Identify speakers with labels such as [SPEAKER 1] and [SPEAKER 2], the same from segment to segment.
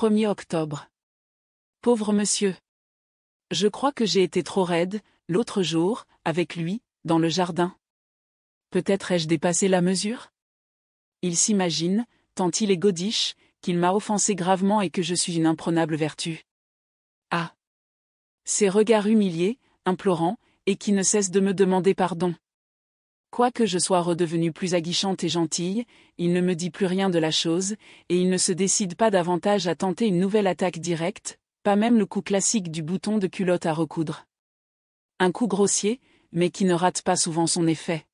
[SPEAKER 1] 1er octobre. Pauvre monsieur. Je crois que j'ai été trop raide, l'autre jour, avec lui, dans le jardin. Peut-être ai-je dépassé la mesure? Il s'imagine, tant il est godiche, qu'il m'a offensé gravement et que je suis une imprenable vertu. Ah! Ses regards humiliés, implorants, et qui ne cessent de me demander pardon. Quoique je sois redevenue plus aguichante et gentille, il ne me dit plus rien de la chose, et il ne se décide pas davantage à tenter une nouvelle attaque directe, pas même le coup classique du bouton de culotte à recoudre. Un coup grossier, mais qui ne rate pas souvent son effet.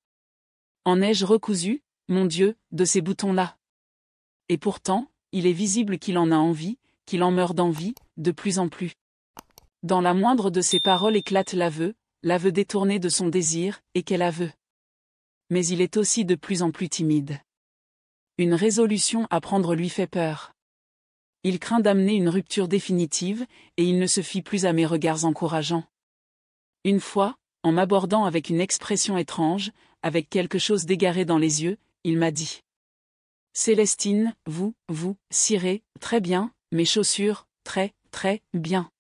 [SPEAKER 1] En ai-je recousu, mon Dieu, de ces boutons-là? Et pourtant, il est visible qu'il en a envie, qu'il en meurt d'envie, de plus en plus. Dans la moindre de ses paroles éclate l'aveu détourné de son désir, et quel aveu! Mais il est aussi de plus en plus timide. Une résolution à prendre lui fait peur. Il craint d'amener une rupture définitive, et il ne se fie plus à mes regards encourageants. Une fois, en m'abordant avec une expression étrange, avec quelque chose d'égaré dans les yeux, il m'a dit: Célestine, vous, cirez, très bien, mes chaussures, très, très, bien.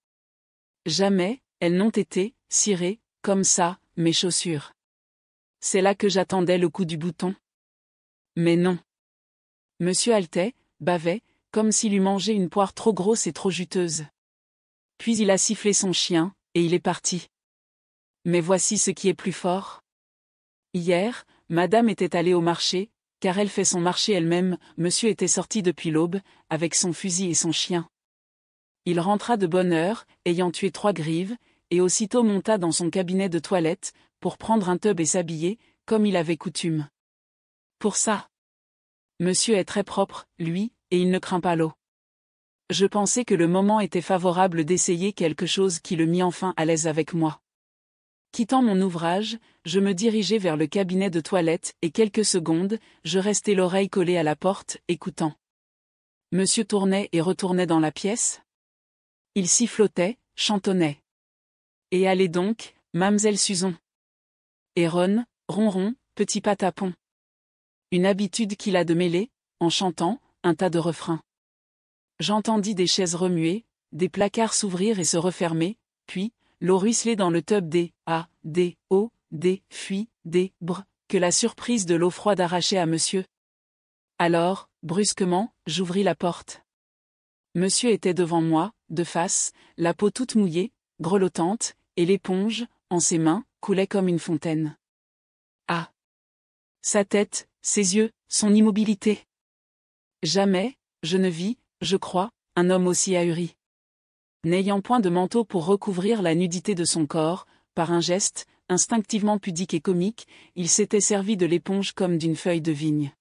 [SPEAKER 1] Jamais, elles n'ont été, cirées, comme ça, mes chaussures. C'est là que j'attendais le coup du bouton. Mais non. Monsieur haletait, bavait, comme s'il eût mangé une poire trop grosse et trop juteuse. Puis il a sifflé son chien, et il est parti. Mais voici ce qui est plus fort. Hier, madame était allée au marché, car elle fait son marché elle-même, monsieur était sorti depuis l'aube, avec son fusil et son chien. Il rentra de bonne heure, ayant tué 3 grives, et aussitôt monta dans son cabinet de toilette, pour prendre un tub et s'habiller, comme il avait coutume. Pour ça. Monsieur est très propre, lui, et il ne craint pas l'eau. Je pensais que le moment était favorable d'essayer quelque chose qui le mit enfin à l'aise avec moi. Quittant mon ouvrage, je me dirigeai vers le cabinet de toilette, et quelques secondes, je restai l'oreille collée à la porte, écoutant. Monsieur tournait et retournait dans la pièce. Il sifflotait, chantonnait. Et allez donc, Mamselle Suzon. Et ronron, ronron, petit patapon. Une habitude qu'il a de mêler, en chantant, un tas de refrains. J'entendis des chaises remuer, des placards s'ouvrir et se refermer, puis, l'eau ruisseler dans le tub des fuis, des br, que la surprise de l'eau froide arrachait à monsieur. Alors, brusquement, j'ouvris la porte. Monsieur était devant moi, de face, la peau toute mouillée, grelottante, et l'éponge, en ses mains, coulait comme une fontaine. Ah! Sa tête, ses yeux, son immobilité. Jamais, je ne vis, je crois, un homme aussi ahuri. N'ayant point de manteau pour recouvrir la nudité de son corps, par un geste, instinctivement pudique et comique, il s'était servi de l'éponge comme d'une feuille de vigne.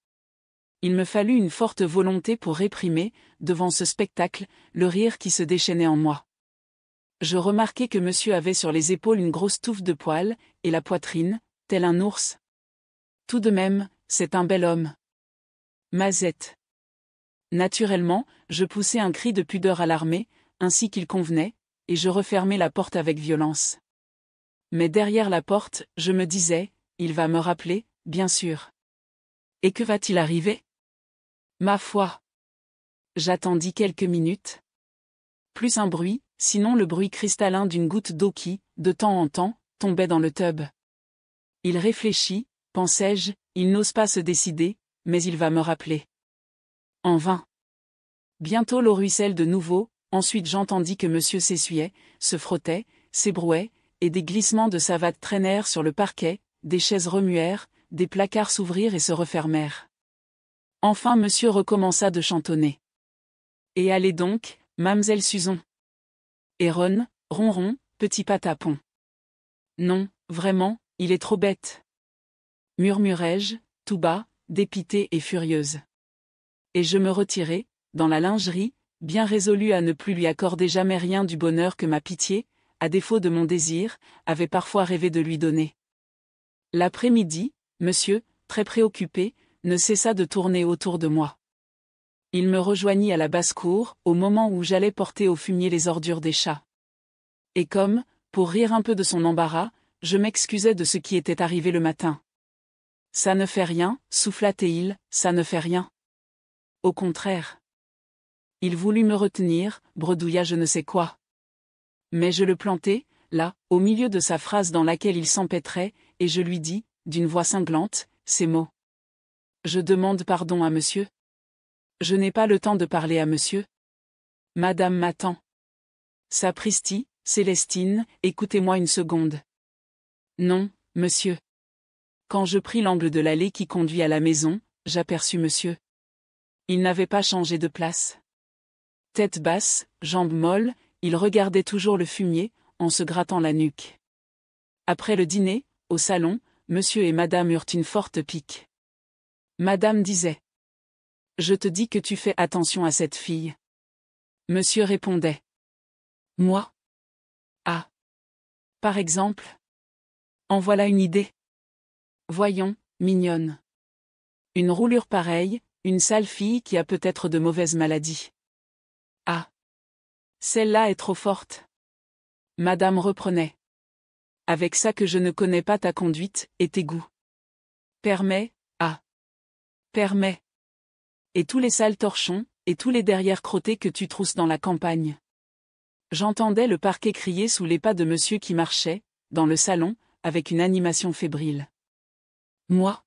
[SPEAKER 1] Il me fallut une forte volonté pour réprimer, devant ce spectacle, le rire qui se déchaînait en moi. Je remarquai que monsieur avait sur les épaules une grosse touffe de poils, et la poitrine, tel un ours. Tout de même, c'est un bel homme. Mazette. Naturellement, je poussai un cri de pudeur alarmé, ainsi qu'il convenait, et je refermai la porte avec violence. Mais derrière la porte, je me disais, il va me rappeler, bien sûr. Et que va-t-il arriver? Ma foi. J'attendis quelques minutes. Plus un bruit, sinon le bruit cristallin d'une goutte d'eau qui, de temps en temps, tombait dans le tub. Il réfléchit, pensai-je, il n'ose pas se décider, mais il va me rappeler. En vain. Bientôt l'eau ruisselle de nouveau, ensuite j'entendis que monsieur s'essuyait, se frottait, s'ébrouait, et des glissements de savates traînèrent sur le parquet, des chaises remuèrent, des placards s'ouvrirent et se refermèrent. Enfin monsieur recommença de chantonner. Et allez donc, Mamselle Suzon. Et ronron, petit patapon. Non, vraiment, il est trop bête. Murmurai-je, tout bas, dépitée et furieuse. Et je me retirai, dans la lingerie, bien résolue à ne plus lui accorder jamais rien du bonheur que ma pitié, à défaut de mon désir, avait parfois rêvé de lui donner. L'après-midi, monsieur, très préoccupé, ne cessa de tourner autour de moi. Il me rejoignit à la basse-cour, au moment où j'allais porter au fumier les ordures des chats. Et comme, pour rire un peu de son embarras, je m'excusais de ce qui était arrivé le matin. Ça ne fait rien, souffla-t-il, ça ne fait rien. Au contraire. Il voulut me retenir, bredouilla je ne sais quoi. Mais je le plantai, là, au milieu de sa phrase dans laquelle il s'empêtrait, et je lui dis, d'une voix cinglante, ces mots. Je demande pardon à monsieur. Je n'ai pas le temps de parler à monsieur. Madame m'attend. Sapristi, Célestine, écoutez-moi une seconde. Non, monsieur. Quand je pris l'angle de l'allée qui conduit à la maison, j'aperçus monsieur. Il n'avait pas changé de place. Tête basse, jambes molles, il regardait toujours le fumier, en se grattant la nuque. Après le dîner, au salon, monsieur et madame eurent une forte pique. Madame disait. Je te dis que tu fais attention à cette fille. Monsieur répondait. Moi? Ah. Par exemple? En voilà une idée. Voyons, mignonne. Une roulure pareille, une sale fille qui a peut-être de mauvaises maladies. Ah. Celle-là est trop forte. Madame reprenait. Avec ça que je ne connais pas ta conduite, et tes goûts. Permets, ah. Permets. Et tous les sales torchons, et tous les derrières crottés que tu trousses dans la campagne. J'entendais le parquet crier sous les pas de monsieur qui marchait, dans le salon, avec une animation fébrile. Moi?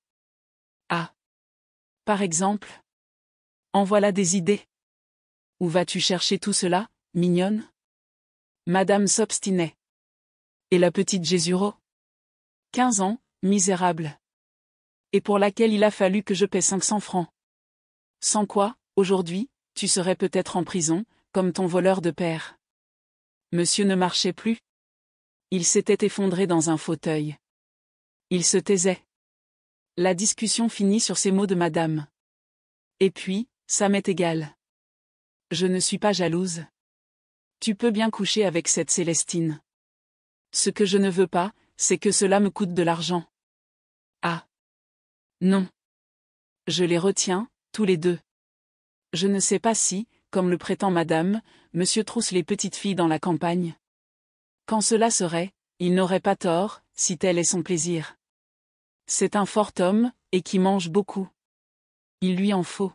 [SPEAKER 1] Ah. Par exemple? En voilà des idées. Où vas-tu chercher tout cela, mignonne? Madame s'obstinait. Et la petite Jésureau? 15 ans, misérable. Et pour laquelle il a fallu que je paie 500 francs. Sans quoi, aujourd'hui, tu serais peut-être en prison, comme ton voleur de père. Monsieur ne marchait plus. Il s'était effondré dans un fauteuil. Il se taisait. La discussion finit sur ces mots de madame. Et puis, ça m'est égal. Je ne suis pas jalouse. Tu peux bien coucher avec cette Célestine. Ce que je ne veux pas, c'est que cela me coûte de l'argent. Ah. Non. Je les retiens, tous les deux. Je ne sais pas si, comme le prétend madame, monsieur trousse les petites filles dans la campagne. Quand cela serait, il n'aurait pas tort, si tel est son plaisir. C'est un fort homme, et qui mange beaucoup. Il lui en faut.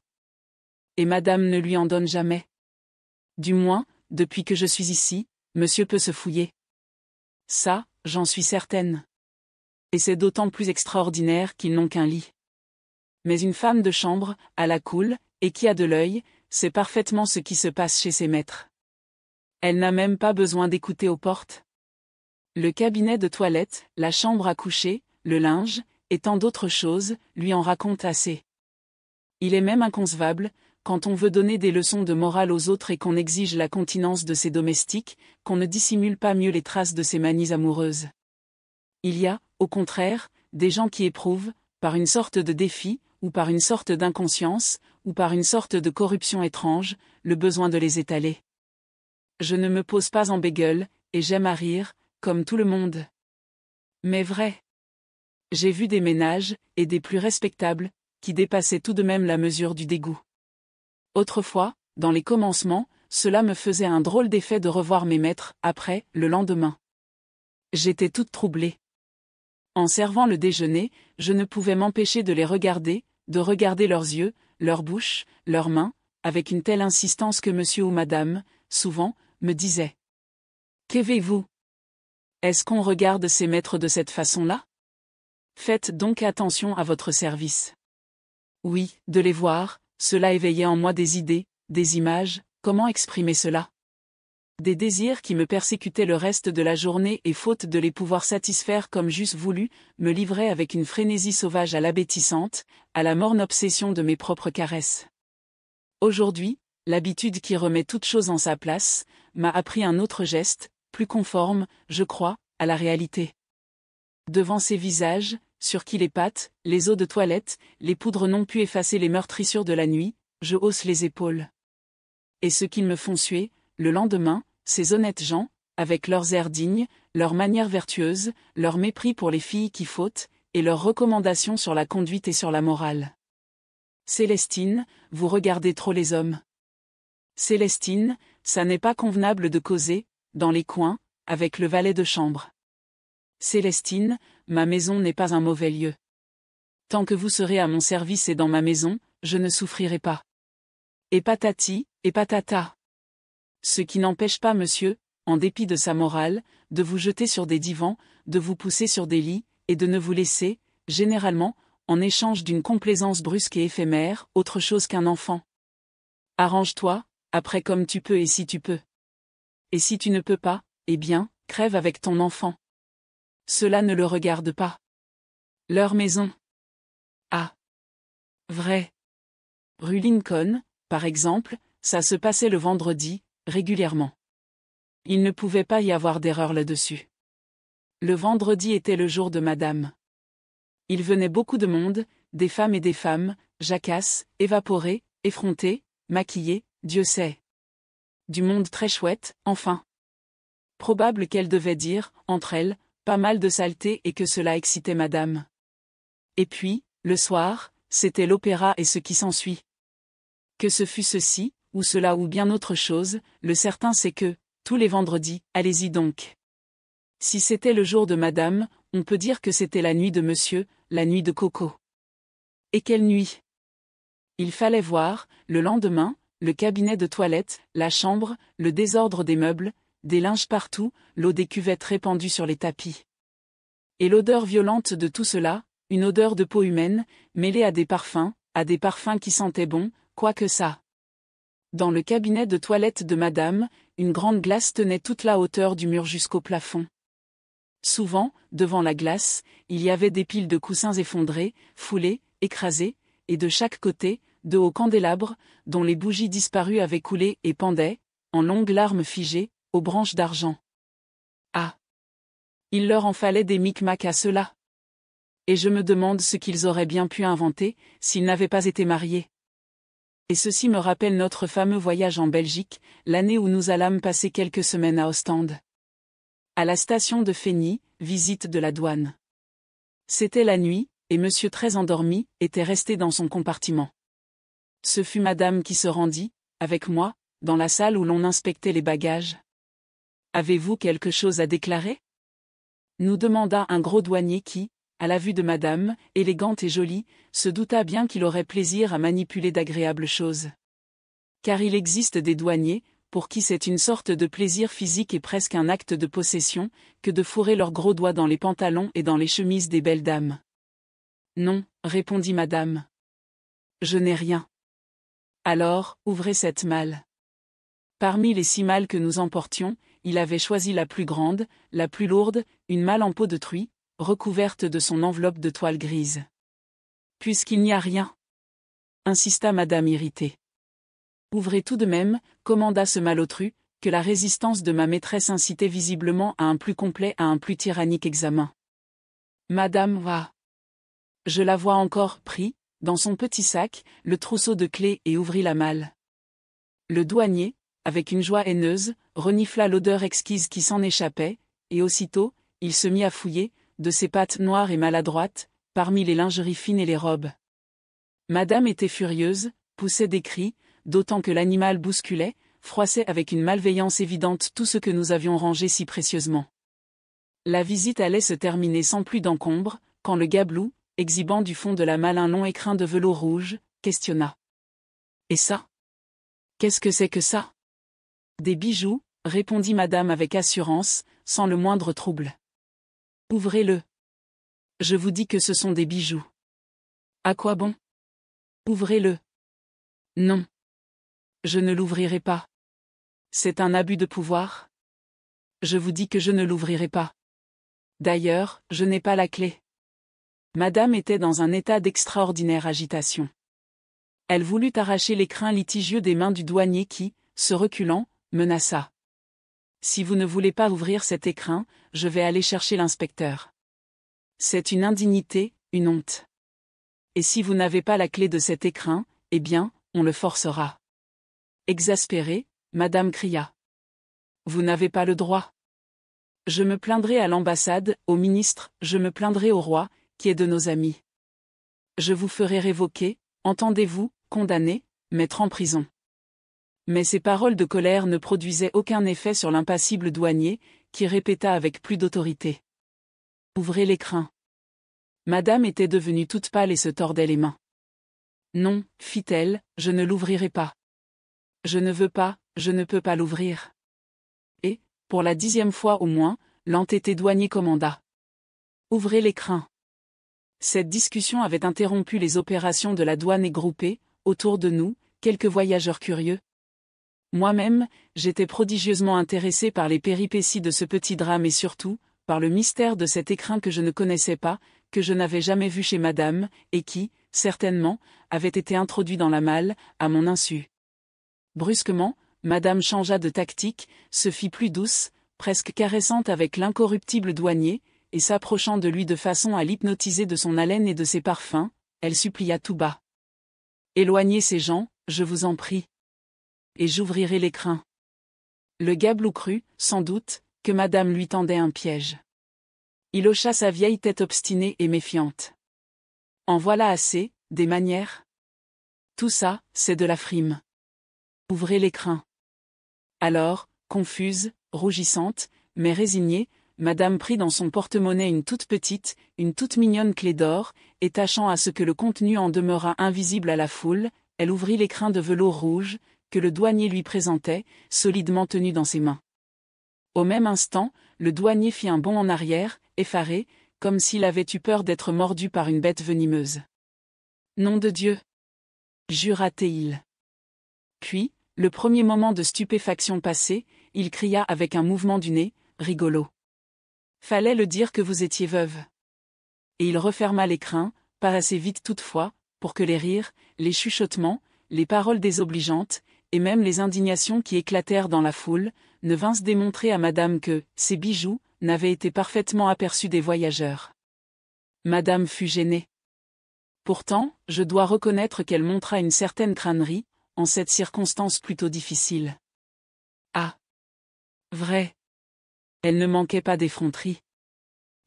[SPEAKER 1] Et madame ne lui en donne jamais. Du moins, depuis que je suis ici, monsieur peut se fouiller. Ça, j'en suis certaine. Et c'est d'autant plus extraordinaire qu'ils n'ont qu'un lit. Mais une femme de chambre, à la cool, et qui a de l'œil, sait parfaitement ce qui se passe chez ses maîtres. Elle n'a même pas besoin d'écouter aux portes. Le cabinet de toilette, la chambre à coucher, le linge, et tant d'autres choses, lui en racontent assez. Il est même inconcevable, quand on veut donner des leçons de morale aux autres et qu'on exige la continence de ses domestiques, qu'on ne dissimule pas mieux les traces de ses manies amoureuses. Il y a, au contraire, des gens qui éprouvent, par une sorte de défi, ou par une sorte d'inconscience, ou par une sorte de corruption étrange, le besoin de les étaler. Je ne me pose pas en bégueule, et j'aime à rire, comme tout le monde. Mais vrai. J'ai vu des ménages, et des plus respectables, qui dépassaient tout de même la mesure du dégoût. Autrefois, dans les commencements, cela me faisait un drôle d'effet de revoir mes maîtres, après, le lendemain. J'étais toute troublée. En servant le déjeuner, je ne pouvais m'empêcher de les regarder, de regarder leurs yeux, leurs bouches, leurs mains, avec une telle insistance que monsieur ou madame, souvent, me disait. Qu'avez-vous? Est-ce qu'on regarde ses maîtres de cette façon-là? Faites donc attention à votre service. Oui, de les voir, cela éveillait en moi des idées, des images, comment exprimer cela? Des désirs qui me persécutaient le reste de la journée et faute de les pouvoir satisfaire comme j'eusse voulu, me livraient avec une frénésie sauvage à l'abêtissante, à la morne obsession de mes propres caresses. Aujourd'hui, l'habitude qui remet toute chose en sa place, m'a appris un autre geste, plus conforme, je crois, à la réalité. Devant ces visages, sur qui les pâtes, les eaux de toilette, les poudres n'ont pu effacer les meurtrissures de la nuit, je hausse les épaules. Et ce qu'ils me font suer, le lendemain, ces honnêtes gens, avec leurs airs dignes, leurs manières vertueuses, leur mépris pour les filles qui fautent, et leurs recommandations sur la conduite et sur la morale. Célestine, vous regardez trop les hommes. Célestine, ça n'est pas convenable de causer, dans les coins, avec le valet de chambre. Célestine, ma maison n'est pas un mauvais lieu. Tant que vous serez à mon service et dans ma maison, je ne souffrirai pas. Et patati, et patata. Ce qui n'empêche pas monsieur, en dépit de sa morale, de vous jeter sur des divans, de vous pousser sur des lits, et de ne vous laisser, généralement, en échange d'une complaisance brusque et éphémère, autre chose qu'un enfant. Arrange-toi, après comme tu peux et si tu peux. Et si tu ne peux pas, eh bien, crève avec ton enfant. Cela ne le regarde pas. Leur maison. Ah. Vrai. Rue Lincoln, par exemple, ça se passait le vendredi, régulièrement. Il ne pouvait pas y avoir d'erreur là-dessus. Le vendredi était le jour de madame. Il venait beaucoup de monde, des femmes, jacasses, évaporées, effrontées, maquillées, Dieu sait. Du monde très chouette, enfin. Probable qu'elle devait dire, entre elles, pas mal de saleté et que cela excitait madame. Et puis, le soir, c'était l'opéra et ce qui s'ensuit. Que ce fût ceci, ou cela ou bien autre chose, le certain c'est que, tous les vendredis, allez-y donc. Si c'était le jour de madame, on peut dire que c'était la nuit de monsieur, la nuit de Coco. Et quelle nuit! Il fallait voir, le lendemain, le cabinet de toilette, la chambre, le désordre des meubles, des linges partout, l'eau des cuvettes répandue sur les tapis. Et l'odeur violente de tout cela, une odeur de peau humaine, mêlée à des parfums qui sentaient bon, quoi que ça. Dans le cabinet de toilette de madame, une grande glace tenait toute la hauteur du mur jusqu'au plafond. Souvent, devant la glace, il y avait des piles de coussins effondrés, foulés, écrasés, et de chaque côté, de hauts candélabres, dont les bougies disparues avaient coulé et pendaient, en longues larmes figées, aux branches d'argent. Ah! Il leur en fallait des micmacs à cela. Et je me demande ce qu'ils auraient bien pu inventer, s'ils n'avaient pas été mariés. Et ceci me rappelle notre fameux voyage en Belgique, l'année où nous allâmes passer quelques semaines à Ostende. À la station de Feigny, visite de la douane. C'était la nuit, et monsieur très endormi, était resté dans son compartiment. Ce fut madame qui se rendit, avec moi, dans la salle où l'on inspectait les bagages. « Avez-vous quelque chose à déclarer ?» nous demanda un gros douanier qui, à la vue de madame, élégante et jolie, se douta bien qu'il aurait plaisir à manipuler d'agréables choses. Car il existe des douaniers, pour qui c'est une sorte de plaisir physique et presque un acte de possession, que de fourrer leurs gros doigts dans les pantalons et dans les chemises des belles dames. Non, répondit madame. Je n'ai rien. Alors, ouvrez cette malle. Parmi les 6 malles que nous emportions, il avait choisi la plus grande, la plus lourde, une malle en peau de truie, recouverte de son enveloppe de toile grise. Puisqu'il n'y a rien, insista madame irritée. Ouvrez tout de même, commanda ce malotru, que la résistance de ma maîtresse incitait visiblement à un plus complet, à un plus tyrannique examen. Madame va. Je la vois encore pris, dans son petit sac, le trousseau de clés et ouvrit la malle. Le douanier, avec une joie haineuse, renifla l'odeur exquise qui s'en échappait, et aussitôt, il se mit à fouiller, de ses pattes noires et maladroites, parmi les lingeries fines et les robes. Madame était furieuse, poussait des cris, d'autant que l'animal bousculait, froissait avec une malveillance évidente tout ce que nous avions rangé si précieusement. La visite allait se terminer sans plus d'encombre, quand le gabelou, exhibant du fond de la malle un long écrin de velours rouge, questionna. « Et ça? Qu'est-ce que c'est que ça? » « Des bijoux, répondit madame avec assurance, sans le moindre trouble. « Ouvrez-le. Je vous dis que ce sont des bijoux. » « À quoi bon? » « Ouvrez-le. » « Non. Je ne l'ouvrirai pas. C'est un abus de pouvoir. Je vous dis que je ne l'ouvrirai pas. D'ailleurs, je n'ai pas la clé. » Madame était dans un état d'extraordinaire agitation. Elle voulut arracher l'écrin litigieux des mains du douanier qui, se reculant, menaça. « Si vous ne voulez pas ouvrir cet écrin, je vais aller chercher l'inspecteur. C'est une indignité, une honte. Et si vous n'avez pas la clé de cet écrin, eh bien, on le forcera. » Exaspérée, madame cria. « Vous n'avez pas le droit. Je me plaindrai à l'ambassade, au ministre, je me plaindrai au roi, qui est de nos amis. Je vous ferai révoquer, entendez-vous, condamner, mettre en prison. » Mais ces paroles de colère ne produisaient aucun effet sur l'impassible douanier, qui répéta avec plus d'autorité. « Ouvrez l'écrin. » Madame était devenue toute pâle et se tordait les mains. « Non, fit-elle, je ne l'ouvrirai pas. Je ne veux pas, je ne peux pas l'ouvrir. Et, pour la 10e fois au moins, l'entêté douanier commanda. Ouvrez l'écrin. Cette discussion avait interrompu les opérations de la douane et groupé, autour de nous, quelques voyageurs curieux. Moi-même, j'étais prodigieusement intéressé par les péripéties de ce petit drame et surtout, par le mystère de cet écrin que je ne connaissais pas, que je n'avais jamais vu chez madame, et qui, certainement, avait été introduit dans la malle, à mon insu. Brusquement, madame changea de tactique, se fit plus douce, presque caressante avec l'incorruptible douanier, et s'approchant de lui de façon à l'hypnotiser de son haleine et de ses parfums, elle supplia tout bas. Éloignez ces gens, je vous en prie. Et j'ouvrirai l'écrin. Le Gablou crut, sans doute, que madame lui tendait un piège. Il hocha sa vieille tête obstinée et méfiante. En voilà assez, des manières. Tout ça, c'est de la frime. Ouvrez l'écrin. Alors, confuse, rougissante, mais résignée, madame prit dans son porte-monnaie une toute petite, une toute mignonne clé d'or, et tâchant à ce que le contenu en demeurât invisible à la foule, elle ouvrit l'écrin de velours rouge, que le douanier lui présentait, solidement tenu dans ses mains. Au même instant, le douanier fit un bond en arrière, effaré, comme s'il avait eu peur d'être mordu par une bête venimeuse. Nom de Dieu! Jura-t-il. Puis, le premier moment de stupéfaction passé, il cria avec un mouvement du nez, rigolo. Fallait le dire que vous étiez veuve. Et il referma l'écrin, pas assez vite toutefois, pour que les rires, les chuchotements, les paroles désobligeantes, et même les indignations qui éclatèrent dans la foule, ne vinssent démontrer à madame que, ces bijoux, n'avaient été parfaitement aperçus des voyageurs. Madame fut gênée. Pourtant, je dois reconnaître qu'elle montra une certaine crânerie, en cette circonstance plutôt difficile. Ah! Vrai! Elle ne manquait pas d'effronterie.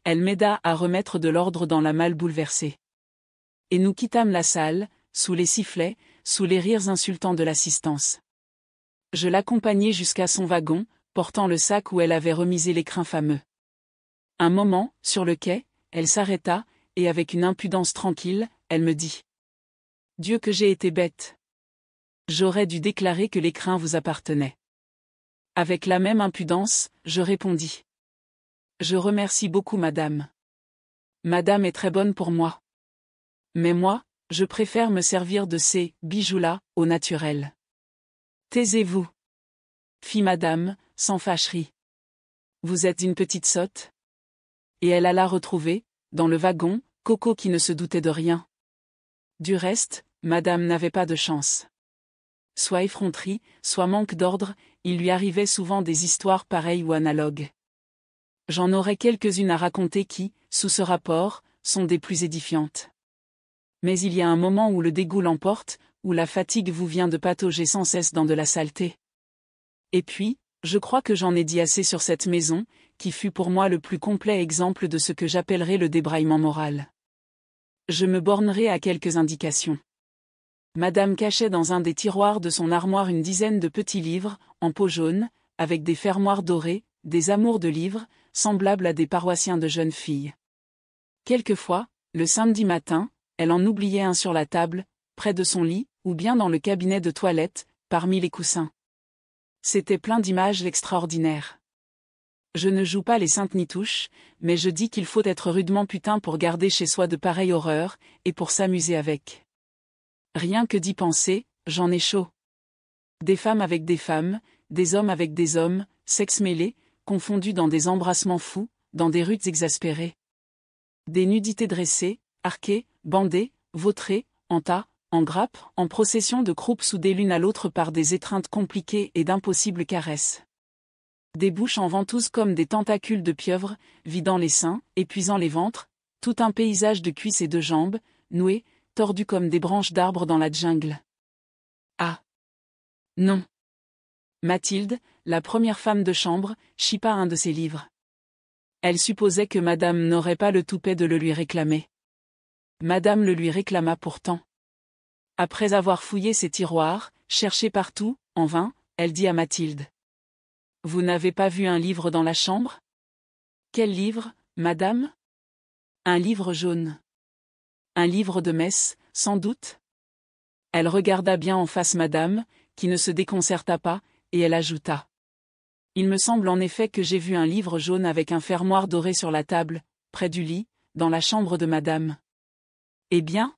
[SPEAKER 1] Elle m'aida à remettre de l'ordre dans la malle bouleversée. Et nous quittâmes la salle, sous les sifflets, sous les rires insultants de l'assistance. Je l'accompagnai jusqu'à son wagon, portant le sac où elle avait remisé l'écrin fameux. Un moment, sur le quai, elle s'arrêta, et avec une impudence tranquille, elle me dit. Dieu que j'ai été bête. J'aurais dû déclarer que l'écrin vous appartenait. Avec la même impudence, je répondis. Je remercie beaucoup madame. Madame est très bonne pour moi. Mais moi, je préfère me servir de ces bijoux-là, au naturel. Taisez-vous. Fit madame, sans fâcherie. Vous êtes une petite sotte. Et elle alla retrouver, dans le wagon, Coco qui ne se doutait de rien. Du reste, madame n'avait pas de chance. Soit effronterie, soit manque d'ordre, il lui arrivait souvent des histoires pareilles ou analogues. J'en aurais quelques-unes à raconter qui, sous ce rapport, sont des plus édifiantes. Mais il y a un moment où le dégoût l'emporte, où la fatigue vous vient de patauger sans cesse dans de la saleté. Et puis, je crois que j'en ai dit assez sur cette maison, qui fut pour moi le plus complet exemple de ce que j'appellerais le débraillement moral. Je me bornerai à quelques indications. Madame cachait dans un des tiroirs de son armoire une dizaine de petits livres, en peau jaune, avec des fermoirs dorés, des amours de livres, semblables à des paroissiens de jeunes filles. Quelquefois, le samedi matin, elle en oubliait un sur la table, près de son lit, ou bien dans le cabinet de toilette, parmi les coussins. C'était plein d'images extraordinaires. Je ne joue pas les saintes nitouches, mais je dis qu'il faut être rudement putain pour garder chez soi de pareilles horreurs, et pour s'amuser avec. Rien que d'y penser, j'en ai chaud. Des femmes avec des femmes, des hommes avec des hommes, sexes mêlés, confondus dans des embrassements fous, dans des rudes exaspérées. Des nudités dressées, arquées, bandées, vautrées, en tas, en grappes, en procession de croupe soudées l'une à l'autre par des étreintes compliquées et d'impossibles caresses. Des bouches en ventouse comme des tentacules de pieuvre, vidant les seins, épuisant les ventres, tout un paysage de cuisses et de jambes, noués, tordus comme des branches d'arbres dans la jungle. Ah! Non! Mathilde, la première femme de chambre, chippa un de ses livres. Elle supposait que madame n'aurait pas le toupet de le lui réclamer. Madame le lui réclama pourtant. Après avoir fouillé ses tiroirs, cherché partout, en vain, elle dit à Mathilde. Vous n'avez pas vu un livre dans la chambre? Quel livre, madame? Un livre jaune. Un livre de messe, sans doute? Elle regarda bien en face madame, qui ne se déconcerta pas, et elle ajouta. Il me semble en effet que j'ai vu un livre jaune avec un fermoir doré sur la table, près du lit, dans la chambre de madame. Eh bien?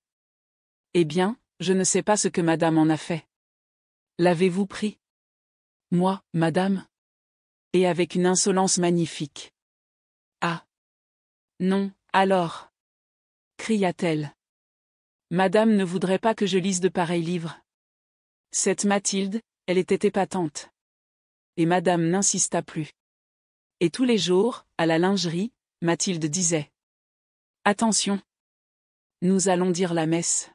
[SPEAKER 1] Eh bien, je ne sais pas ce que madame en a fait. L'avez-vous pris? Moi, madame? Et avec une insolence magnifique. Ah! Non, alors! Cria-t-elle. Madame ne voudrait pas que je lise de pareils livres. Cette Mathilde, elle était épatante. Et madame n'insista plus. Et tous les jours, à la lingerie, Mathilde disait. Attention! Nous allons dire la messe.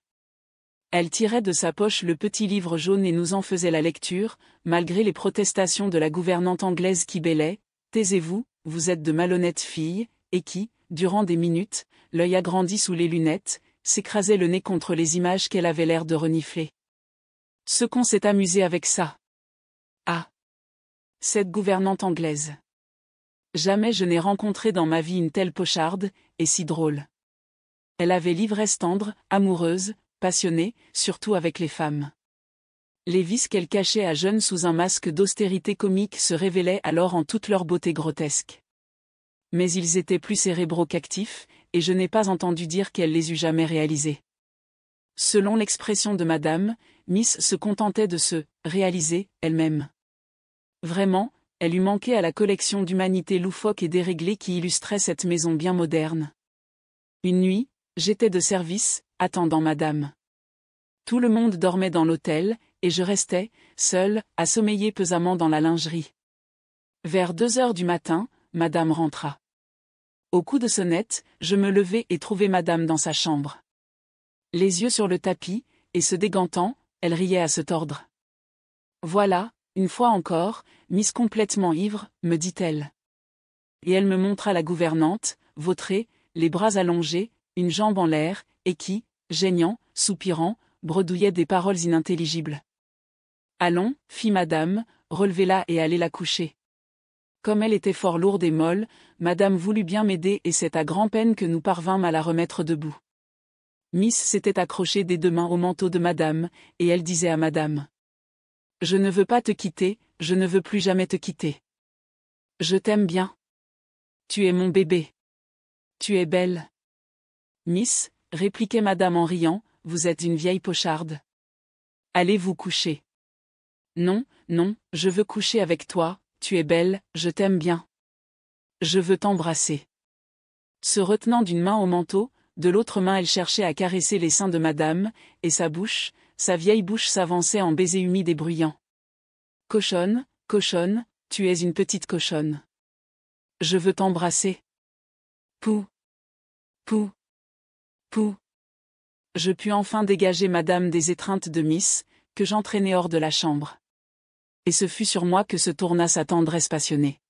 [SPEAKER 1] Elle tirait de sa poche le petit livre jaune et nous en faisait la lecture, malgré les protestations de la gouvernante anglaise qui bêlait. Taisez-vous, vous êtes de malhonnêtes filles, et qui, durant des minutes, l'œil agrandi sous les lunettes, s'écrasait le nez contre les images qu'elle avait l'air de renifler. Ce qu'on s'est amusé avec ça. Ah! Cette gouvernante anglaise. Jamais je n'ai rencontré dans ma vie une telle pocharde, et si drôle. Elle avait l'ivresse tendre, amoureuse, passionnée, surtout avec les femmes. Les vices qu'elle cachait à jeunes sous un masque d'austérité comique se révélaient alors en toute leur beauté grotesque. Mais ils étaient plus cérébraux qu'actifs, et je n'ai pas entendu dire qu'elle les eût jamais réalisés. Selon l'expression de madame, Miss se contentait de se « réaliser » elle-même. Vraiment, elle eût manqué à la collection d'humanité loufoque et déréglée qui illustrait cette maison bien moderne. Une nuit, j'étais de service, attendant madame. Tout le monde dormait dans l'hôtel, et je restais, seule, à sommeiller pesamment dans la lingerie. Vers 2 heures du matin, madame rentra. Au coup de sonnette, je me levai et trouvai madame dans sa chambre. Les yeux sur le tapis, et se dégantant, elle riait à se tordre. Voilà, une fois encore, Miss complètement ivre, me dit-elle. Et elle me montra la gouvernante, vautrée, les bras allongés, une jambe en l'air, et qui, geignant, soupirant, bredouillait des paroles inintelligibles. Allons, fit madame, relevez-la et allez la coucher. Comme elle était fort lourde et molle, madame voulut bien m'aider et c'est à grand-peine que nous parvînmes à la remettre debout. Miss s'était accrochée des 2 mains au manteau de madame, et elle disait à madame. Je ne veux pas te quitter, je ne veux plus jamais te quitter. Je t'aime bien. Tu es mon bébé. Tu es belle. Miss, répliquait madame en riant, vous êtes une vieille pocharde. Allez vous coucher. Non, non, je veux coucher avec toi, tu es belle, je t'aime bien. Je veux t'embrasser. Se retenant d'une main au manteau, de l'autre main elle cherchait à caresser les seins de madame, et sa bouche, sa vieille bouche s'avançait en baisers humides et bruyants. Cochonne, cochonne, tu es une petite cochonne. Je veux t'embrasser. Pou. Pou. Pou. Je pus enfin dégager madame des étreintes de Miss, que j'entraînai hors de la chambre. Et ce fut sur moi que se tourna sa tendresse passionnée.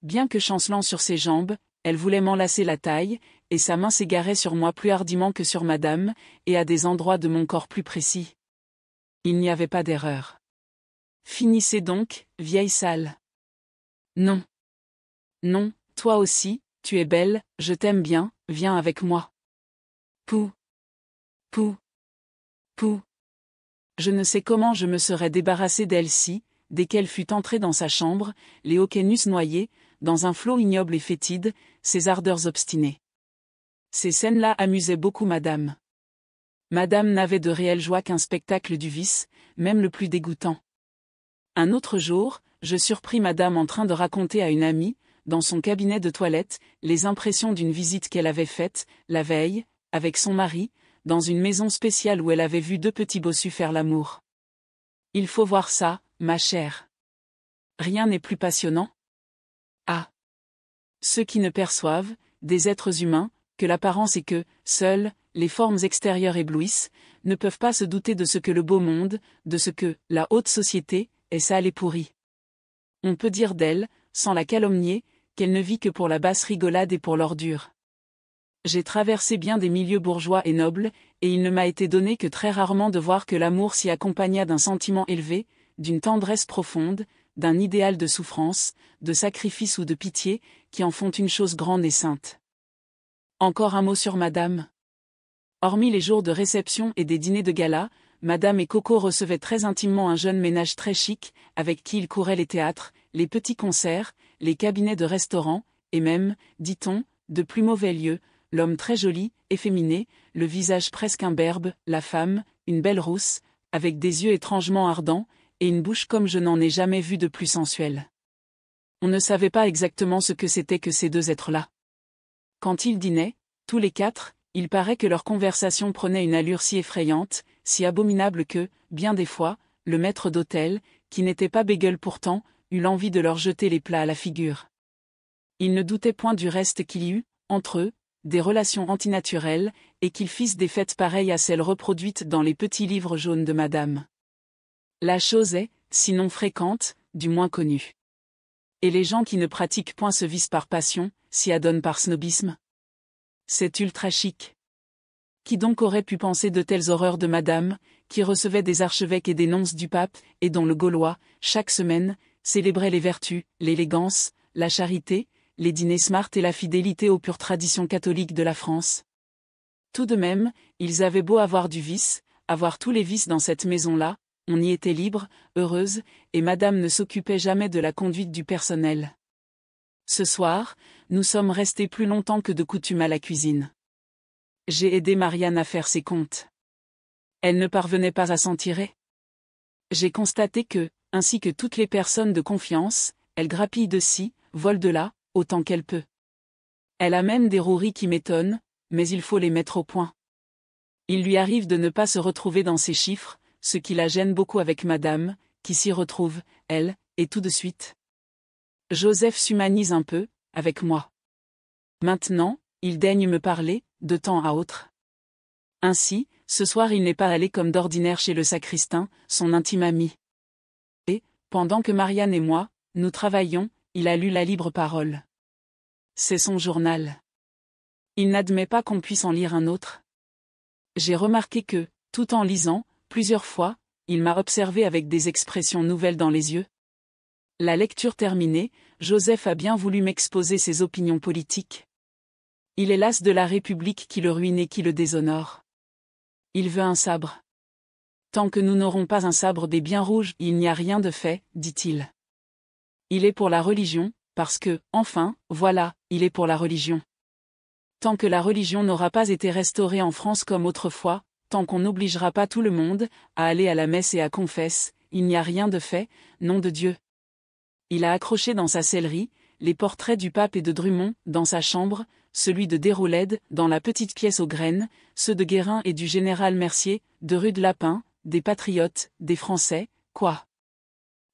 [SPEAKER 1] Bien que chancelant sur ses jambes, elle voulait m'enlacer la taille, et sa main s'égarait sur moi plus hardiment que sur madame, et à des endroits de mon corps plus précis. Il n'y avait pas d'erreur. Finissez donc, vieille sale. Non. Non, toi aussi, tu es belle, je t'aime bien, viens avec moi. Pou. Pou. Pou. Je ne sais comment je me serais débarrassé d'elle si, dès qu'elle fut entrée dans sa chambre, les hoquets n'eussent noyé, dans un flot ignoble et fétide, ses ardeurs obstinées. Ces scènes-là amusaient beaucoup madame. Madame n'avait de réelle joie qu'un spectacle du vice, même le plus dégoûtant. Un autre jour, je surpris madame en train de raconter à une amie, dans son cabinet de toilette, les impressions d'une visite qu'elle avait faite, la veille, avec son mari, dans une maison spéciale où elle avait vu 2 petits bossus faire l'amour. Il faut voir ça, ma chère. Rien n'est plus passionnant. Ah. Ceux qui ne perçoivent, des êtres humains, que l'apparence et que, seules, les formes extérieures éblouissent, ne peuvent pas se douter de ce que le beau monde, de ce que, la haute société, est sale et pourrie. On peut dire d'elle, sans la calomnier, qu'elle ne vit que pour la basse rigolade et pour l'ordure. J'ai traversé bien des milieux bourgeois et nobles, et il ne m'a été donné que très rarement de voir que l'amour s'y accompagna d'un sentiment élevé, d'une tendresse profonde, d'un idéal de souffrance, de sacrifice ou de pitié, qui en font une chose grande et sainte. Encore un mot sur madame. Hormis les jours de réception et des dîners de gala, Madame et Coco recevaient très intimement un jeune ménage très chic, avec qui ils couraient les théâtres, les petits concerts, les cabinets de restaurants, et même, dit-on, de plus mauvais lieux, l'homme très joli, efféminé, le visage presque imberbe, la femme, une belle rousse, avec des yeux étrangement ardents, et une bouche comme je n'en ai jamais vu de plus sensuelle. On ne savait pas exactement ce que c'était que ces deux êtres-là. Quand ils dînaient, tous les quatre, il paraît que leur conversation prenait une allure si effrayante, si abominable que, bien des fois, le maître d'hôtel, qui n'était pas bégueule pourtant, eut l'envie de leur jeter les plats à la figure. Il ne doutait point du reste qu'il y eût, entre eux, des relations antinaturelles, et qu'ils fissent des fêtes pareilles à celles reproduites dans les petits livres jaunes de madame. La chose est, sinon fréquente, du moins connue. Et les gens qui ne pratiquent point ce vice par passion, s'y adonnent par snobisme. C'est ultra chic. Qui donc aurait pu penser de telles horreurs de madame, qui recevait des archevêques et des nonces du pape, et dont le Gaulois, chaque semaine, célébrait les vertus, l'élégance, la charité, les dîners smart et la fidélité aux pures traditions catholiques de la France. Tout de même, ils avaient beau avoir du vice, avoir tous les vices dans cette maison-là, on y était libre, heureuse, et madame ne s'occupait jamais de la conduite du personnel. Ce soir, nous sommes restés plus longtemps que de coutume à la cuisine. J'ai aidé Marianne à faire ses comptes. Elle ne parvenait pas à s'en tirer. J'ai constaté que, ainsi que toutes les personnes de confiance, elle grappille de ci, vole de là, autant qu'elle peut. Elle a même des roueries qui m'étonnent, mais il faut les mettre au point. Il lui arrive de ne pas se retrouver dans ses chiffres, ce qui la gêne beaucoup avec madame, qui s'y retrouve, elle, et tout de suite. Joseph s'humanise un peu, avec moi. Maintenant, il daigne me parler, de temps à autre. Ainsi, ce soir il n'est pas allé comme d'ordinaire chez le sacristain, son intime ami. Et, pendant que Marianne et moi, nous travaillions, il a lu la libre parole. C'est son journal. Il n'admet pas qu'on puisse en lire un autre. J'ai remarqué que, tout en lisant, plusieurs fois, il m'a observé avec des expressions nouvelles dans les yeux. La lecture terminée, Joseph a bien voulu m'exposer ses opinions politiques. Il est las de la République qui le ruine et qui le déshonore. Il veut un sabre. Tant que nous n'aurons pas un sabre des biens rouges, il n'y a rien de fait, dit-il. Il est pour la religion, parce que, enfin, voilà, il est pour la religion. Tant que la religion n'aura pas été restaurée en France comme autrefois, tant qu'on n'obligera pas tout le monde à aller à la messe et à confesse, il n'y a rien de fait, nom de Dieu. Il a accroché dans sa sellerie les portraits du pape et de Drummond dans sa chambre, celui de Déroulède dans la petite pièce aux graines, ceux de Guérin et du général Mercier, de Rude Lapin, des patriotes, des Français, quoi.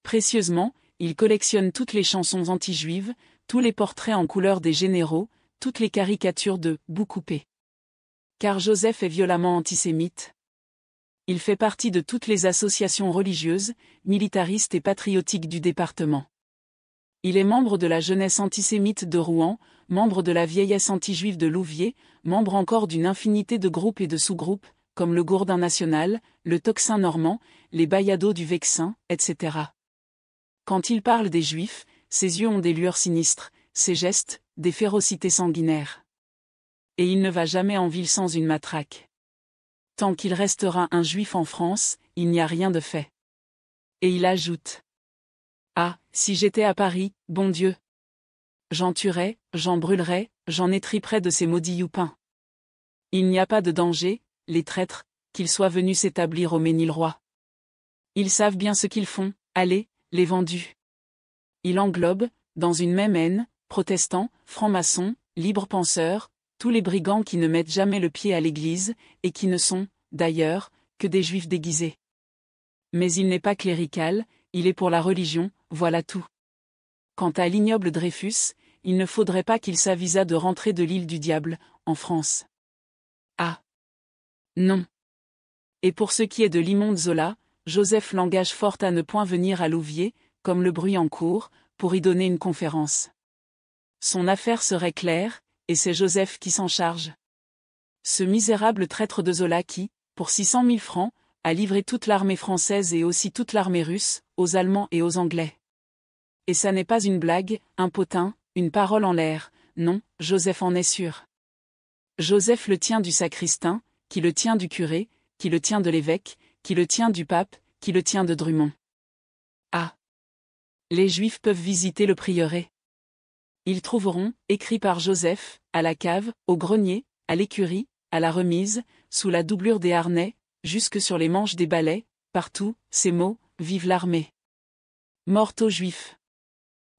[SPEAKER 1] Précieusement, il collectionne toutes les chansons anti-juives, tous les portraits en couleur des généraux, toutes les caricatures de « bout coupé ». Car Joseph est violemment antisémite. Il fait partie de toutes les associations religieuses, militaristes et patriotiques du département. Il est membre de la jeunesse antisémite de Rouen, membre de la vieillesse anti-juive de Louviers, membre encore d'une infinité de groupes et de sous-groupes, comme le Gourdin national, le Tocsin normand, les Bayados du Vexin, etc. Quand il parle des Juifs, ses yeux ont des lueurs sinistres, ses gestes, des férocités sanguinaires. Et il ne va jamais en ville sans une matraque. Tant qu'il restera un Juif en France, il n'y a rien de fait. Et il ajoute. Ah, si j'étais à Paris, bon Dieu! J'en tuerais, j'en brûlerais, j'en étriperais de ces maudits youpins. Il n'y a pas de danger, les traîtres, qu'ils soient venus s'établir au Ménil-Roi. Ils savent bien ce qu'ils font, allez, les vendus. Il englobe, dans une même haine, protestants, francs-maçons, libres penseurs, tous les brigands qui ne mettent jamais le pied à l'église, et qui ne sont, d'ailleurs, que des juifs déguisés. Mais il n'est pas clérical, il est pour la religion, voilà tout. Quant à l'ignoble Dreyfus, il ne faudrait pas qu'il s'avisât de rentrer de l'île du diable, en France. Ah! Non. Et pour ce qui est de l'immonde Zola, Joseph l'engage fort à ne point venir à Louviers, comme le bruit en court, pour y donner une conférence. Son affaire serait claire, et c'est Joseph qui s'en charge. Ce misérable traître de Zola qui, pour 600 000 francs, a livré toute l'armée française et aussi toute l'armée russe, aux Allemands et aux Anglais. Et ça n'est pas une blague, un potin, une parole en l'air, non, Joseph en est sûr. Joseph le tient du sacristain, qui le tient du curé, qui le tient de l'évêque, qui le tient du pape, qui le tient de Drummond. Ah! Les Juifs peuvent visiter le prieuré. Ils trouveront, écrit par Joseph, à la cave, au grenier, à l'écurie, à la remise, sous la doublure des harnais, jusque sur les manches des balais, partout, ces mots, vive l'armée. Mort aux Juifs.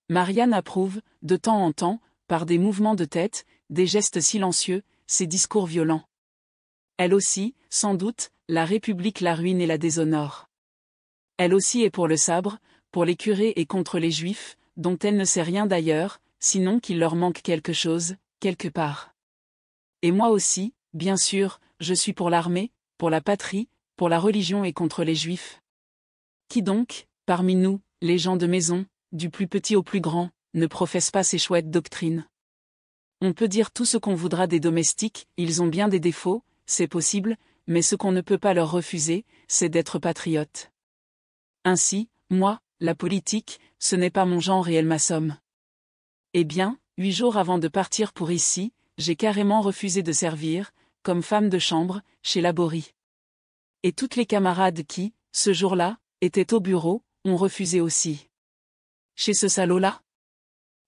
[SPEAKER 1] Marianne approuve, de temps en temps, par des mouvements de tête, des gestes silencieux, ces discours violents. Elle aussi, sans doute, la République la ruine et la déshonore. Elle aussi est pour le sabre, pour les curés et contre les Juifs, dont elle ne sait rien d'ailleurs, sinon qu'il leur manque quelque chose, quelque part. Et moi aussi, bien sûr, je suis pour l'armée, pour la patrie, pour la religion et contre les Juifs. Qui donc, parmi nous, les gens de maison, du plus petit au plus grand, ne professe pas ces chouettes doctrines? On peut dire tout ce qu'on voudra des domestiques, ils ont bien des défauts, c'est possible, mais ce qu'on ne peut pas leur refuser, c'est d'être patriotes. Ainsi, moi, la politique, ce n'est pas mon genre et elle m'assomme. Eh bien, 8 jours avant de partir pour ici, j'ai carrément refusé de servir, comme femme de chambre, chez Laborie. Et toutes les camarades qui, ce jour-là, étaient au bureau, ont refusé aussi. Chez ce salaud-là?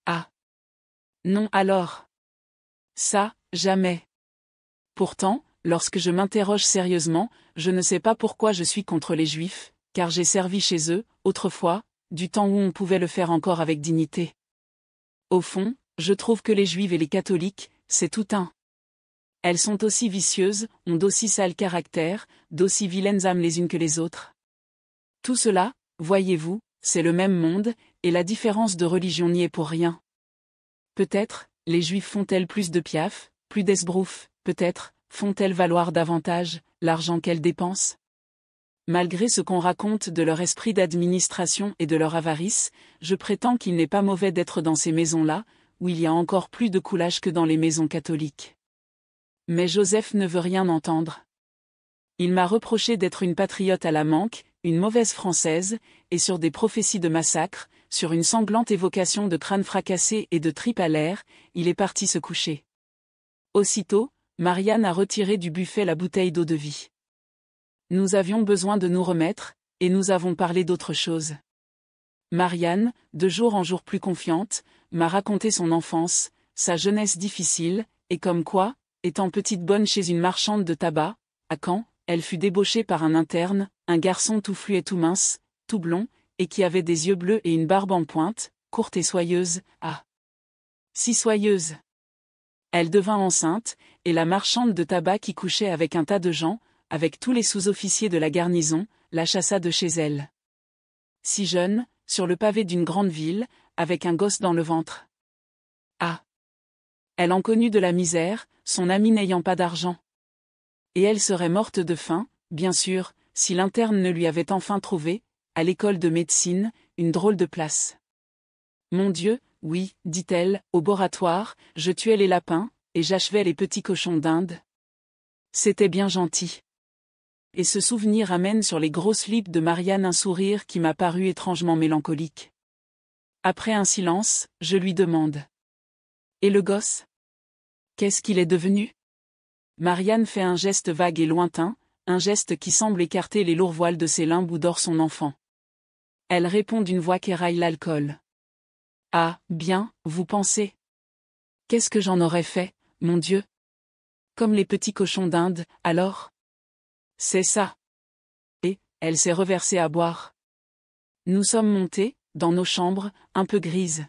[SPEAKER 1] Ah! Non alors. Ça, jamais. Pourtant, lorsque je m'interroge sérieusement, je ne sais pas pourquoi je suis contre les Juifs, car j'ai servi chez eux, autrefois, du temps où on pouvait le faire encore avec dignité. Au fond, je trouve que les Juives et les catholiques, c'est tout un. Elles sont aussi vicieuses, ont d'aussi sales caractères, d'aussi vilaines âmes les unes que les autres. Tout cela, voyez-vous, c'est le même monde, et la différence de religion n'y est pour rien. Peut-être, les Juifs font-elles plus de piaf, plus d'esbrouf, peut-être, font-elles valoir davantage l'argent qu'elles dépensent? Malgré ce qu'on raconte de leur esprit d'administration et de leur avarice, je prétends qu'il n'est pas mauvais d'être dans ces maisons-là, où il y a encore plus de coulage que dans les maisons catholiques. Mais Joseph ne veut rien entendre. Il m'a reproché d'être une patriote à la manque, une mauvaise française, et sur des prophéties de massacre, sur une sanglante évocation de crânes fracassés et de tripes à l'air, il est parti se coucher. Aussitôt, Marianne a retiré du buffet la bouteille d'eau-de-vie. Nous avions besoin de nous remettre, et nous avons parlé d'autre chose. Marianne, de jour en jour plus confiante, m'a raconté son enfance, sa jeunesse difficile, et comme quoi, étant petite bonne chez une marchande de tabac, à Caen, elle fut débauchée par un interne, un garçon tout fluet et tout mince, tout blond, et qui avait des yeux bleus et une barbe en pointe, courte et soyeuse, ah! Si soyeuse! Elle devint enceinte, et la marchande de tabac qui couchait avec un tas de gens, avec tous les sous-officiers de la garnison, la chassa de chez elle. Si jeune, sur le pavé d'une grande ville, avec un gosse dans le ventre. Ah! Elle en connut de la misère, son ami n'ayant pas d'argent. Et elle serait morte de faim, bien sûr, si l'interne ne lui avait enfin trouvé, à l'école de médecine, une drôle de place. Mon Dieu, oui, dit-elle, au boratoire, je tuais les lapins, et j'achevais les petits cochons d'Inde. C'était bien gentil. Et ce souvenir amène sur les grosses lips de Marianne un sourire qui m'a paru étrangement mélancolique. Après un silence, je lui demande. Et le gosse? Qu'est-ce qu'il est devenu? Marianne fait un geste vague et lointain, un geste qui semble écarter les lourds voiles de ses limbes où dort son enfant. Elle répond d'une voix qu'éraille l'alcool. Ah, bien, vous pensez? Qu'est-ce que j'en aurais fait, mon Dieu? Comme les petits cochons d'Inde, alors? C'est ça. Et, elle s'est reversée à boire. Nous sommes montés, dans nos chambres, un peu grises.